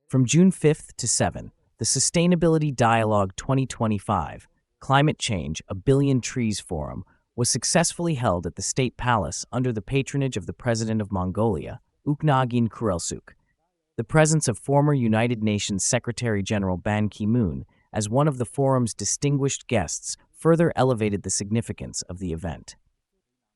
From June 5th to 7th, the Sustainability Dialogue 2025 Climate Change, A Billion Trees Forum was successfully held at the State Palace under the patronage of the President of Mongolia, Ukhnagin Khurelsukh. The presence of former United Nations Secretary-General Ban Ki-moon as one of the forum's distinguished guests further elevated the significance of the event.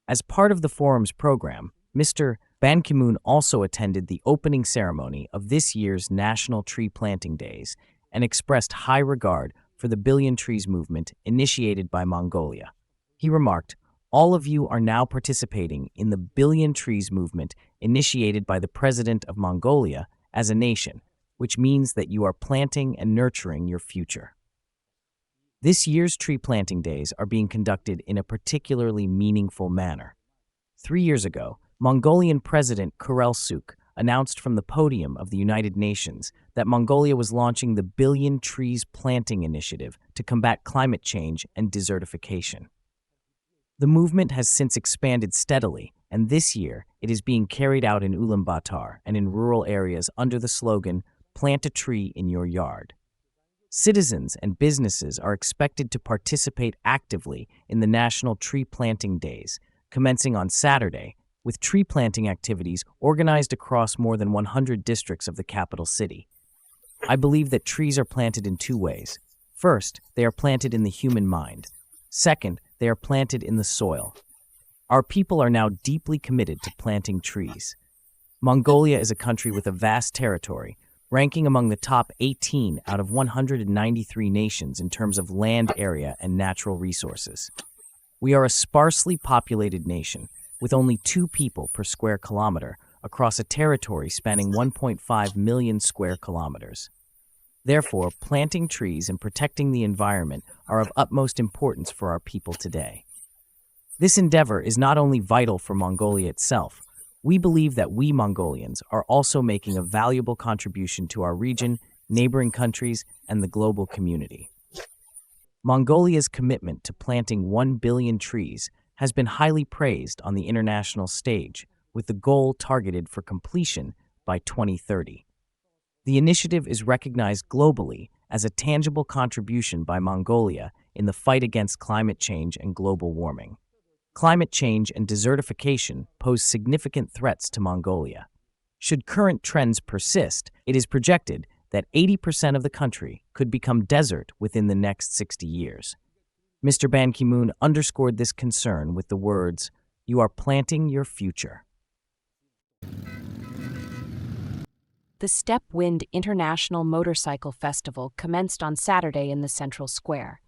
As part of the forum's program, Mr. Ban Ki-moon also attended the opening ceremony of this year's National Tree Planting Days and expressed high regard for the Billion Trees movement initiated by Mongolia. He remarked, "All of you are now participating in the Billion Trees movement initiated by the President of Mongolia as a nation, which means that you are planting and nurturing your future." This year's tree planting days are being conducted in a particularly meaningful manner. 3 years ago, Mongolian President Khurelsukh announced from the podium of the United Nations that Mongolia was launching the Billion Trees Planting Initiative to combat climate change and desertification. The movement has since expanded steadily, and this year it is being carried out in Ulaanbaatar and in rural areas under the slogan, "Plant a tree in your yard." Citizens and businesses are expected to participate actively in the National Tree Planting Days, commencing on Saturday, with tree planting activities organized across more than 100 districts of the capital city. I believe that trees are planted in two ways. First, they are planted in the human mind. Second, they are planted in the soil. Our people are now deeply committed to planting trees. Mongolia is a country with a vast territory, ranking among the top 18 out of 193 nations in terms of land area and natural resources. We are a sparsely populated nation, with only 2 people per square kilometer across a territory spanning 1.5 million square kilometers. Therefore, planting trees and protecting the environment are of utmost importance for our people today. This endeavor is not only vital for Mongolia itself. We believe that we Mongolians are also making a valuable contribution to our region, neighboring countries, and the global community. Mongolia's commitment to planting 1 billion trees has been highly praised on the international stage, with the goal targeted for completion by 2030. The initiative is recognized globally as a tangible contribution by Mongolia in the fight against climate change and global warming. Climate change and desertification pose significant threats to Mongolia. Should current trends persist, it is projected that 80% of the country could become desert within the next 60 years. Mr. Ban Ki-moon underscored this concern with the words, "You are planting your future." The Steppe Wind International Motorcycle Festival commenced on Saturday in the central square.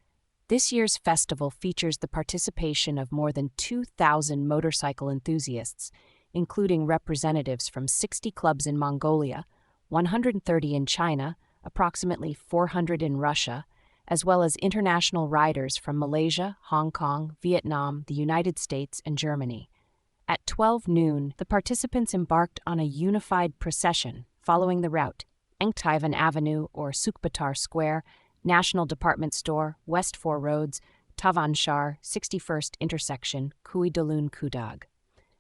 This year's festival features the participation of more than 2,000 motorcycle enthusiasts, including representatives from 60 clubs in Mongolia, 130 in China, approximately 400 in Russia, as well as international riders from Malaysia, Hong Kong, Vietnam, the United States, and Germany. At 12 noon, the participants embarked on a unified procession following the route: Engtivan Avenue or Sukhbatar Square, National Department Store, West 4 Roads, Tavanshar, 61st Intersection, Kui-Dalun Kudag.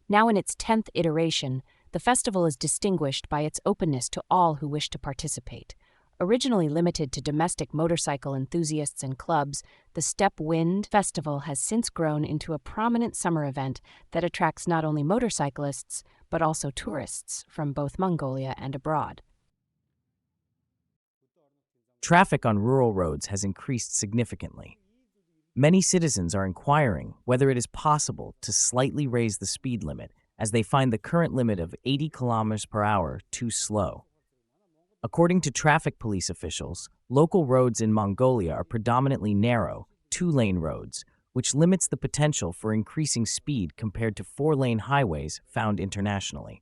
Now in its 10th iteration, the festival is distinguished by its openness to all who wish to participate. Originally limited to domestic motorcycle enthusiasts and clubs, the Steppe Wind Festival has since grown into a prominent summer event that attracts not only motorcyclists, but also tourists from both Mongolia and abroad. Traffic on rural roads has increased significantly. Many citizens are inquiring whether it is possible to slightly raise the speed limit, as they find the current limit of 80 kilometers per hour too slow. According to traffic police officials, local roads in Mongolia are predominantly narrow, 2-lane roads, which limits the potential for increasing speed compared to 4-lane highways found internationally.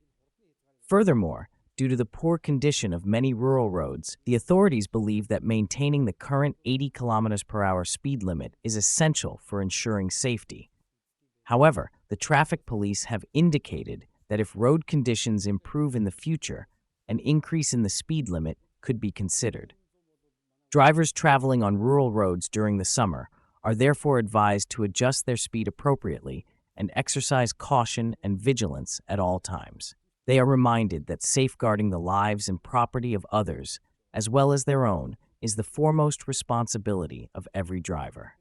Furthermore, due to the poor condition of many rural roads, the authorities believe that maintaining the current 80 kilometers per hour speed limit is essential for ensuring safety. However, the traffic police have indicated that if road conditions improve in the future, an increase in the speed limit could be considered. Drivers traveling on rural roads during the summer are therefore advised to adjust their speed appropriately and exercise caution and vigilance at all times. They are reminded that safeguarding the lives and property of others as well as their own, is the foremost responsibility of every driver.